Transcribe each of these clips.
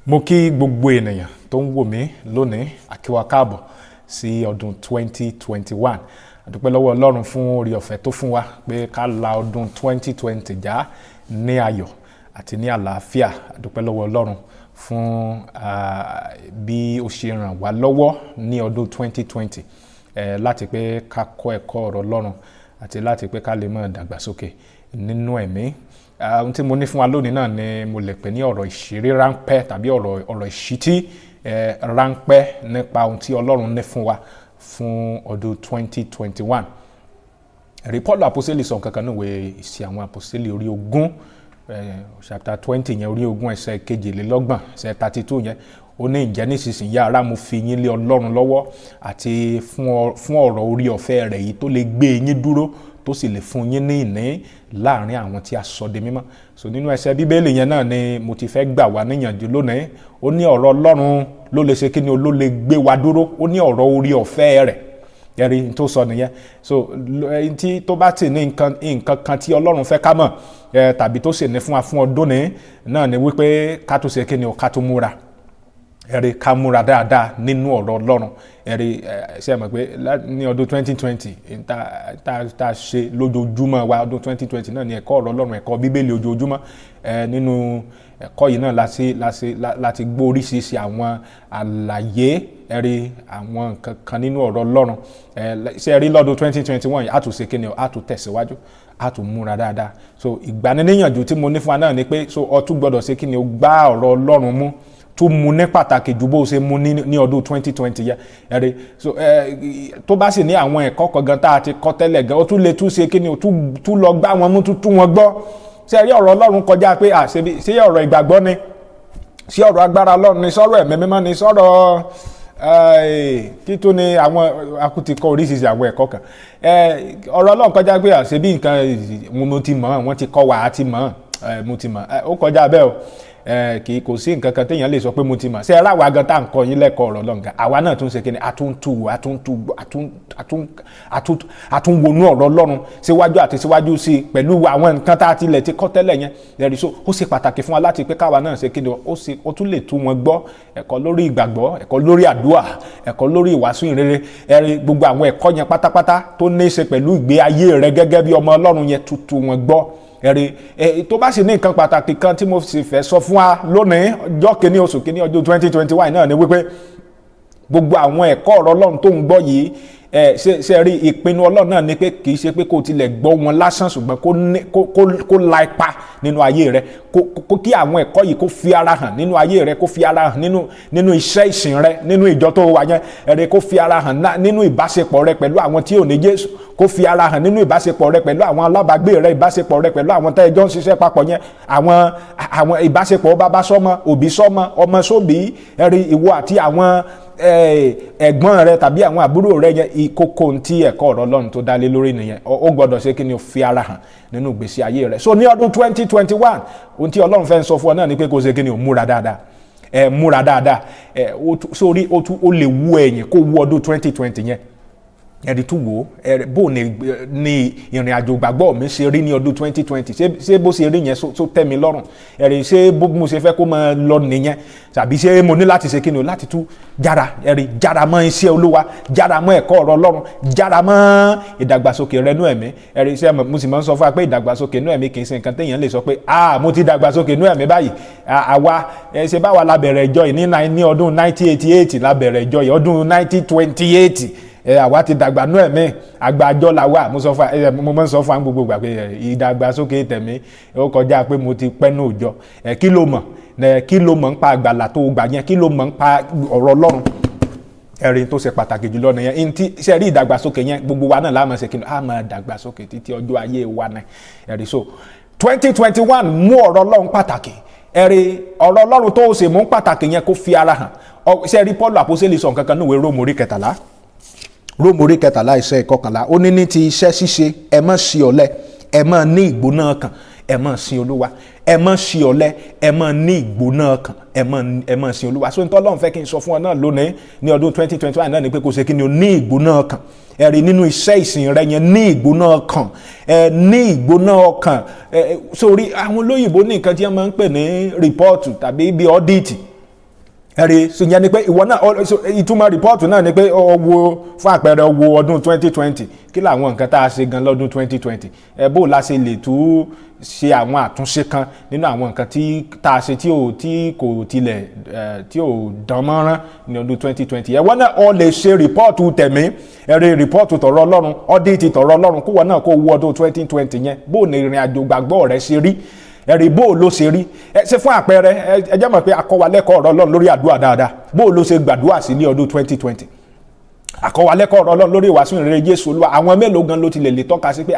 Mo kí gbogbo ènìyàn tó ń wò mí lónìí àkíwá káàbọ̀ sí ọdún 2021. Àdúpẹ́ lọ́wọ́ Ọlọ́run fún oore ọ̀fẹ́ tó fún wa pé ká la ọdún 2020 já ní ayọ̀ àti ní àlàáfíà. Àdúpẹ́ lọ́wọ́ Ọlọ́run fún bí ó ṣe ràn wá lọ́wọ́ ní ọdún 2020 láti pé ká kọ́ ẹ̀kọ́ ọ̀rọ̀ Ọlọ́run àti láti pé ká lè máa dàgbàsókè nínú ẹ̀mí. Ohun tí mo ní fún wa lónìí náà ni mo lè pè ní ọ̀rọ̀ ìṣírí ráńpẹ́ tàbí ọ̀rọ̀ ìṣítí ráńpẹ́ nípa ohun tí Ọlọ́run ní fún wa fún ọdún 2021. Ẹ̀rí Paul Àpọ́sítélì sọ nǹkan kan náà wé Ìṣe àwọn Àpọ́sítélì orí 20 chapter 20 yẹn orí 20 ẹsẹ̀ 22 ẹsẹ̀ 32 yẹn ó ní ǹjẹ́ nísinsìnyí ará mo fi yín lé Ọlọ́run lọ́wọ́ àti fún ọ̀rọ̀ orí ọ̀fẹ́ rẹ̀ yìí tó lè gbé yín dúró tó sì lè fún yín ní ìní láàrin àwọn tí a sọ di mímọ́. So nínú ẹsẹ̀ Bíbélì yẹn náà ni mo ti fẹ́ gbà wá níyànjú lónìí. Ó ní ọ̀rọ̀ Ọlọ́run ló lè ṣe kí ni ló lè gbé wa dúró. Ó ní ọ̀rọ̀ orí ọ̀fẹ́ rẹ̀ yẹri tó sọ nìyẹn. So tí tó bá ti ní nǹkan kan tí Ọlọ́run fẹ́ ká mọ̀ tàbí tó sì ní fún wa fún ọdún ní náà ni wípé ká tó ṣe kí ni ká tó múra. Ẹ̀rí ká múra dáadáa nínú ọ̀rọ̀ Ọlọ́run. Ẹ̀rí ṣe mọ̀ pé ní ọdún 2020 tá ṣe lójoojúmọ́ wa ọdún 2020 náà ni ẹ̀kọ́ ọ̀rọ̀ Ọlọ́run ẹ̀kọ́ Bíbélì ojoojúmọ́. Nínú ẹ̀kọ́ yìí náà láti gbọ́ oríṣiríṣi àwọn àlàyé ẹ̀rí àwọn nǹkan kan nínú ọ̀rọ̀ Ọlọ́run. Ṣe rí lọ́dún 2021 á tún ṣe kí ni á tún tẹ̀síwájú á tún múra dáadáa. So ìgbaniníyànjú tí mo ní fún wa náà ni pé so o tún gbọ́dọ̀ ṣe kí ni o gbá ọ̀rọ̀ Ọlọ́run mú tó mú ní pàtàkì jù bó ṣe mú ní ọdún 2020 yẹ ẹ̀rí. So tó bá sì ní àwọn ẹ̀kọ́ kan gan tá a ti kọ́ tẹ́lẹ̀ gan ó tún lè tún ṣe kí ni o tún lọ gbá wọn mú tún wọn gbọ́. Ṣé rí ọ̀rọ̀ Ọlọ́run kọjá pé ṣé ọ̀rọ̀ ìgbàgbọ́ ni ṣé ọ̀rọ̀ agbára Ọlọ́run ni sọ̀rọ̀ ẹ̀mí mímọ́ ni sọ̀rọ̀ kí tó ní àwọn akutikọ oríṣiríṣi àwọn ẹ̀kọ́ kan. Ọ̀rọ̀ Ọlọ́run kọjá pé ṣe bí nǹkan mo ti mọ̀ wọ́n ti kọ́ wa àti mọ̀ mo ti mọ̀ ó kọjá bẹ́ẹ̀ o. Kò sí nǹkan kan téèyàn lè sọ pé mo ti mọ̀. Ṣé ẹ ráwa gan tá à ń kọ́ yín lẹ́kọ̀ọ́ ọ̀rọ̀ Ọlọ́run gan àwa náà tún ṣe kí ni àtúnwonú ọ̀rọ̀ Ọlọ́run síwájú àti síwájú sí i pẹ̀lú àwọn nǹkan tá a tilẹ̀ ti kọ́ tẹ́lẹ̀ yẹn lẹ́rìí. So ó ṣe pàtàkì fún wa láti pé káwa náà ṣe kí ni ó tún lè tú wọn gbọ́ ẹ̀kọ́ lórí ìgbàgbọ́ ẹ̀kọ́ lórí àdúrà ẹ̀kọ́ lórí ìwàásù ìrere ẹ̀rí gbogbo àwọn ẹ̀kọ́ yẹn pátápátá tó ní í ṣe pẹ̀lú ìgbé ayé rẹ gẹ́gẹ́ bí ọmọ Ọlọ́run yẹn tú wọn gbọ́ ẹ̀rí. Tó bá sì ní nǹkan pàtàkì kan tí mo sì fẹ́ sọ fún wa lónìí ọjọ́ kìíní oṣù kìíní ọdún 2021 náà ni wípé gbogbo àwọn ẹ̀kọ́ ọ̀rọ̀ Ọlọ́run tó ń gbọ́ yìí ṣe rí ìpinnu Ọlọ́run náà ni pé kì í ṣe pé kó tilẹ̀ gbọ́ wọn lásán ṣùgbọ́n kó la ipa nínú ayé rẹ kí àwọn ẹ̀kọ́ yìí kó fi ara hàn nínú ayé rẹ kó fi ara hàn nínú iṣẹ́ ìsìn rẹ nínú ìjọ tó wà yẹn ẹ̀rẹ́ kó fi ara hàn nínú ìbáṣepọ̀ rẹ pẹ̀lú àwọn tí ò ní Jésù kó fi ara hàn nínú ìbáṣepọ̀ rẹ pẹ̀lú àwọn alábàágbé rẹ ìbáṣepọ̀ rẹ pẹ̀lú àwọn tẹ́jọ́ ń ṣiṣẹ́ papọ̀ yẹn àwọn ìbáṣepọ̀ bàbá sọ́mọ òbí sọ́mọ ọmọ sóbì ẹ̀rí ìwọ àti àwọn ẹ̀gbọ́n rẹ tàbí àwọn àbúrò rẹ yẹn ìkókó tí ẹ̀kọ́ ọ̀rọ̀ Ọlọ́run tó dálé lórí nìyẹn ó gbọ́dọ̀ ṣe kí ni ó fi ara hàn nínú ìgbésí ayé rẹ. So ní ọdún 2021 ohun tí Ọlọ́run fẹ́ sọ fún ọ náà ni pé kó ṣe kí ni ó múra dáadáa múra dáadáa sórí ó lè wú ẹ̀yìn kó wú ọdún 2020 yẹn ẹ̀rí tún wò ó bó ni ìrìn àjò gbàgbọ́ mi ṣe rí ní ọdún 2020 ṣé bó ṣe rí yẹn tó tẹ́ mi lọ́rùn ẹ̀rí ṣé bó mo ṣe fẹ́ kó máa lọ nìyẹn tàbí ṣé mo ní láti ṣe kí ni o láti tún jára mọ́ iṣẹ́ Olúwa jára mọ́ ẹ̀kọ́ ọ̀rọ̀ Ọlọ́run jára mọ́ ìdàgbàsókè rẹ nú ẹ̀mí ẹ̀rí ṣé mo sì máa ń sọ fún wa pé ìdàgbàsókè nú ẹ̀mí kì í ṣe nǹkan téèyàn lè sọ pé mo ti dàgbàsókè nú ẹ̀mí báyìí àwa ṣe báwa la bẹ̀rẹ̀ ìjọ yìí ní ọdún 1988 la bẹ̀rẹ̀ ìjọ yìí ọdún 1928 àwa ti dàgbà nú ẹ̀mí àgbàjọ la wà mo máa ń sọ fún gbogbo ìgbà pé ìdàgbàsókè tẹ̀mí ó kọjá pé mo ti pẹ́ ní òòjọ́ kí ló mọ̀ ń pa àgbàlà tó gbà yẹn kí ló mọ̀ ń pa ọ̀rọ̀ Ọlọ́run ẹ̀rí tó ṣe pàtàkì jùlọ nìyẹn ntí ṣe rí ìdàgbàsókè yẹn gbogbo wa náà láàmú ṣe kí ni a máa dàgbàsókè títí ọjọ́ ayé wa náà ẹ̀rí. So 2021 mú ọ̀rọ̀ Ọlọ́run pàtàkì ẹ̀rí ọ̀rọ̀ Ọlọ́run tó ṣe mú pàtàkì yẹn kó fi ara hàn ṣe rí Paul Àpọ́sítélì sọ nǹkan kan ní ìwé Róòmù orí 13 Róòmù orí 13 ẹsẹ̀ 11 ó ní ti iṣẹ́ ṣíṣe ẹ má ṣe ọ̀lẹ ẹ má ní ìgbóná ọkàn ẹ má sin Olúwa ẹ má ṣe ọ̀lẹ ẹ má ní ìgbóná ọkàn ẹ má sin Olúwa. So nítorí Ọlọ́run fẹ́ kí n sọ fún ọ náà lónìí ní ọdún 2021 náà ni pé kò ṣe kí ni o ní ìgbóná ọkàn ẹ̀rí nínú iṣẹ́ ìsìn rẹ yẹn ní ìgbóná ọkàn ní ìgbóná ọkàn sórí àwọn olóyìnbó ní nǹkan tí wọ́n máa ń pè ní rìpọ́ọ̀tù tàbí bí ọ́díìtì ẹ̀rí ṣùgbọ́n ni pé ìwọ náà ìtumọ̀ rìpọ́ọ̀tù náà ni pé owó fún àpẹẹrẹ owó ọdún 2020 kí làwọn nǹkan tá a ṣe gan lọ́dún 2020 bó la ṣe lè tún ṣe àwọn àtúnṣe kan nínú àwọn nǹkan tí tá a ṣe tí kò tilẹ̀ tí ò dán mọ́rán ní ọdún 2020 ẹ̀wọ́n náà ọ lè ṣe rìpọ́ọ̀tù tẹ̀mí ẹ̀rí rìpọ́ọ̀tù tọ̀rọ̀ Ọlọ́run ọ́díìtì tọ̀rọ̀ Ọlọ́run kúwọ́ náà kó wọ ọdún 2020 yẹn bó ní ìrìn àjò gbàgbọ́ rẹ̀ ṣe rí ẹ̀rí bó ló ṣe rí ṣe fún àpẹẹrẹ ẹ jẹ́ mọ̀ pé akọ́walẹ́kọ̀ọ́ ọ̀rọ̀ Ọlọ́run lórí àdúrà dáadáa bó ló ṣe gbàdúrà sí ní ọdún 2020 akọ́walẹ́kọ̀ọ́ ọ̀rọ̀ Ọlọ́run lórí ìwàásù ìrere Jésù Olúwa àwọn mélòó gan ló ti lè tọ́ka sí pé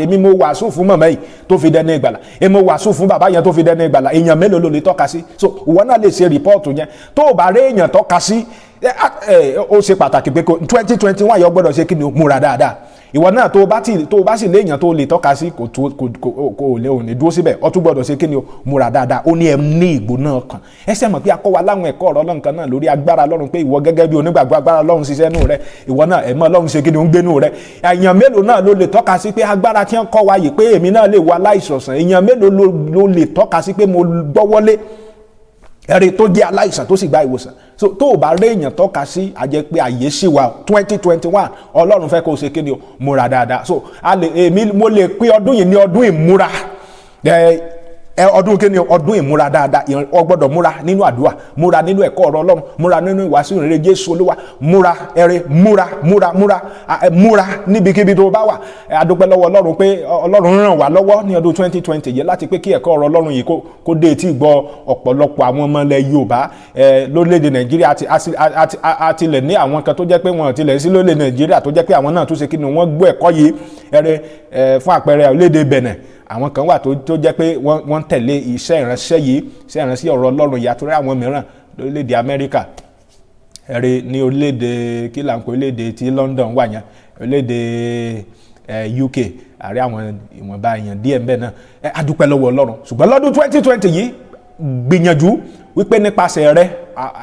èmi mo wàásù fún màmá yìí tó fi dẹni ìgbàlà èmi mo wàásù fún bàbá yẹn tó fi dẹni ìgbàlà èèyàn mélòó ló lè tọ́ka sí so ìwọ náà lè ṣe rìpọ́ọ̀tù yẹn tó o bá rí èèyàn tọ́ka sí ó ṣe pàtàkì pé 2021 yọ gbọ́dọ̀ ṣe kí ni múra dáadáa ìwọ náà tó o bá sì léèyàn tó lè tọ́ka sí kò lè òní dúró síbẹ̀ ó tún gbọ́dọ̀ ṣe kí ni múra dáadáa ó ní ẹ ní ìgbóná kan ẹsẹ̀ mọ̀ pé akọ́wa láwọn ẹ̀kọ́ ọ̀rọ̀ Ọlọ́run kan náà lórí agbára Ọlọ́run pé ìwọ gẹ́gẹ́ bí onígbàgbọ́ agbára Ọlọ́run ṣiṣẹ́ nù rẹ ìwọ náà ẹ̀mọ́ Ọlọ́run ṣe kí ni ó ń gbénú rẹ èèyàn mélòó náà ló lè tọ́ka sí pé agbára tí wọ́n kọ́ wa yìí pé èmi náà lè wà aláìsọ̀sàn èèyàn mélòó ló lè tọ́ka sí pé mo gbọ́wọ́lé ẹ̀rí tó jẹ́ aláìsàn tó sì gba ìwòsàn so tó o bá rí èèyàn tọ́ka sí àjẹ́ pé àyè sì wà 2021 Ọlọ́run fẹ́ kó o ṣe kí ni o múra dáadáa so mo lè pín ọdún yìí ní ọdún ìmúra ọdún kí ni ọdún ìmúra dáadáa o gbọ́dọ̀ múra nínú àdúrà múra nínú ẹ̀kọ́ ọ̀rọ̀ Ọlọ́run múra nínú ìwàásù ìrere Jésù Olúwa múra ẹ̀rí múra níbikíbi tó bá wà adúpẹ́ lọ́wọ́ Ọlọ́run pé Ọlọ́run ràn wá lọ́wọ́ ní ọdún 2020 yìí láti pé kí ẹ̀kọ́ ọ̀rọ̀ Ọlọ́run yìí kó dé etí gbọ́ ọ̀pọ̀lọpọ̀ àwọn ọmọ ilẹ̀ Yorùbá lórílẹ̀‐èdè Nàìjíríà àti lẹ̀ ní àwọn kan tó jẹ́ pé wọ́n tilẹ̀ sí lórílẹ̀‐èdè Nàìjíríà tó jẹ́ pé àwọn náà tún ṣe kí ni wọ́n gbọ́ ẹ̀kọ́ yìí fún àpẹẹrẹ orílẹ̀‐èdè Benin àwọn kan wà tó jẹ́ pé wọ́n tẹ̀lé iṣẹ́ ìránṣẹ́ ọ̀rọ̀ Ọlọ́run yìí àtúrẹ́ àwọn mìíràn lórílẹ̀‐èdè Amẹ́ríkà ẹ̀rí ní orílẹ̀‐èdè kí là ń pè orílẹ̀‐èdè tí London wà yẹn orílẹ̀‐èdè UK àrí àwọn ìwọ̀nba èèyàn díẹ̀ ń bẹ náà adúpẹ́ lọ́wọ́ Ọlọ́run ṣùgbọ́n lọ́dún 2020 yìí gbìyànjú wípé nípasẹ̀ rẹ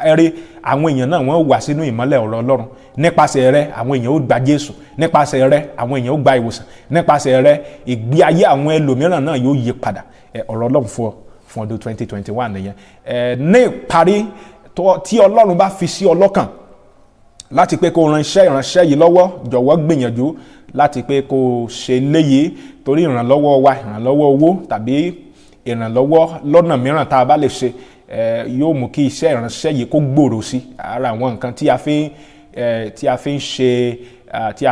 ẹ̀rí àwọn èèyàn náà wọ́n wà sínú ìmọ́lẹ̀ ọ̀rọ̀ Ọlọ́run nípasẹ̀ rẹ àwọn èèyàn ó gba Jésù nípasẹ̀ rẹ àwọn èèyàn ó gba ìwòsàn nípasẹ̀ rẹ ìgbé ayé àwọn ẹlòmíràn náà yóò yí padà ọ̀rọ̀ Ọlọ́run fún ọdún 2021 nìyẹn ní ìparí tí Ọlọ́run bá fi sí ọlọ́kàn láti pé kó ran iṣẹ́ ìránṣẹ́ yìí lọ́wọ́ jọ̀wọ́ gbìyànjú láti pé kó ṣe léyìí torí ìrànlọ́wọ́ wa ìrànlọ́wọ́ owó tàbí ìrànlọ́wọ́ lọ́nà mìíràn tá a bá lè ṣe yóò mú kí iṣẹ́ ìránṣẹ́ yìí kó gbòòrò sí ara àwọn nǹkan tí a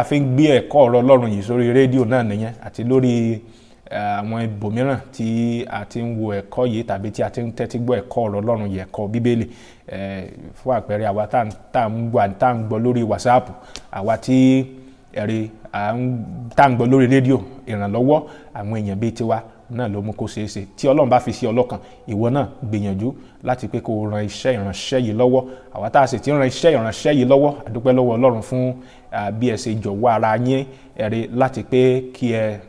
fi ń gbé ẹ̀kọ́ ọ̀rọ̀ Ọlọ́run yìí sórí rédíò náà nìyẹn àti lórí àwọn ibòmíràn tí a ti ń wo ẹ̀kọ́ yìí tàbí tí a ti ń tẹ́tí gbọ́ ẹ̀kọ́ ọ̀rọ̀ Ọlọ́run yìí ẹ̀kọ́ Bíbélì fún àpẹẹrẹ àwa tá à ń gbọ́ lórí WhatsApp àwa tí tá à ń gbọ́ lórí rédíò ìrànlọ́wọ́ àwọn èèyàn bíi tiwa náà ló mú kó ṣeé ṣe tí Ọlọ́run bá fi sí ọlọ́kàn ìwọ náà gbìyànjú láti pé kó ran iṣẹ́ ìránṣẹ́ yìí lọ́wọ́ àwa tá a sì ti ran iṣẹ́ ìránṣẹ́ yìí lọ́wọ́ àdúpẹ́ lọ́wọ́ Ọlọ́run fún bí ẹ ṣe jọ̀wọ́ ara yín ẹ̀rí láti pé kí ẹ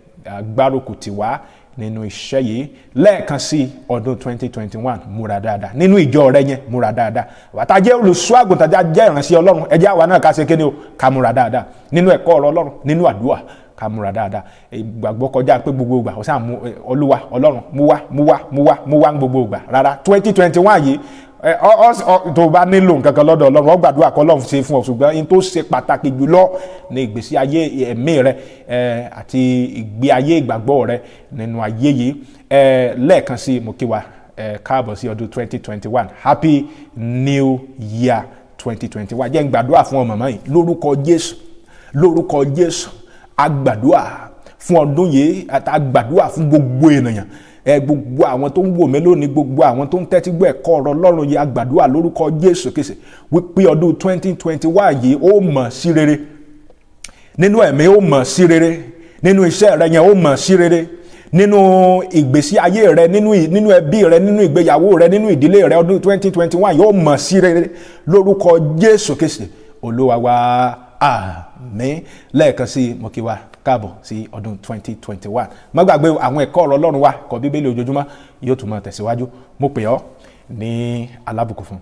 gbárùkù tì wá nínú iṣẹ́ yìí lẹ́ẹ̀kan sí ọdún 2021 múra dáadáa nínú ìjọ rẹ yẹn múra dáadáa àwa tá a jẹ́ olùṣọ́ àgùntàn tá a jẹ́ ìránṣẹ́ Ọlọ́run ẹ jẹ́ àwa náà ká ṣe kéde o ká múra dáadáa nínú ẹ̀kọ́ ọ̀rọ̀ Ọlọ́run nínú àdúrà ká múra dáadáa ìgbàgbọ́ kọjá pé gbogbo ìgbà ọ̀sán Olúwa Ọlọ́run mú wá gbogbo ìgbà rárá 2021 yìí tó bá nílò nǹkan kan lọ́dọ̀ Ọlọ́run ó gbàdúrà kọ́ Ọlọ́run ṣe fún ọ ṣùgbọ́n in tó ṣe pàtàkì jùlọ ní ìgbésí ayé ẹ̀mí rẹ àti ìgbé ayé ìgbàgbọ́ rẹ nínú ayé yìí lẹ́ẹ̀kan sí mo kí wa káàbọ̀ sí ọdún 2021 Happy New Year 2021 jẹ́ n gbàdúrà fún ọmọ mọ́ yìí lórúkọ Jésù agbàdúrà fún ọdún yìí àgbàdúrà fún gbogbo ènìyàn gbogbo àwọn tó ń wò mí lónìí gbogbo àwọn tó ń tẹ́tí gbọ́ ẹ̀kọ́ ọ̀rọ̀ Ọlọ́run yìí agbàdúrà lórúkọ Jésù Kristi wípé ọdún 2021 yìí ó mọ̀ sí rere nínú ẹ̀mí ó mọ̀ sí rere nínú iṣẹ́ rẹ yẹn ó mọ̀ sí rere nínú ìgbésí ayé rẹ nínú ẹbí rẹ nínú ìgbéyàwó rẹ nínú ìdílé rẹ ọdún 2021 yìí ó mọ̀ sí rere lórúkọ Jésù Kristi Olúwa wa àmín lẹ́ẹ̀kan sí mo kí wa káàbọ̀ sí ọdún 2021 má gbàgbé àwọn ẹ̀kọ́ ọ̀rọ̀ Ọlọ́run wa ẹ̀kọ́ Bíbélì ojoojúmọ́ yóò tún máa tẹ̀síwájú mo pè ọ́ ní alábùkún fún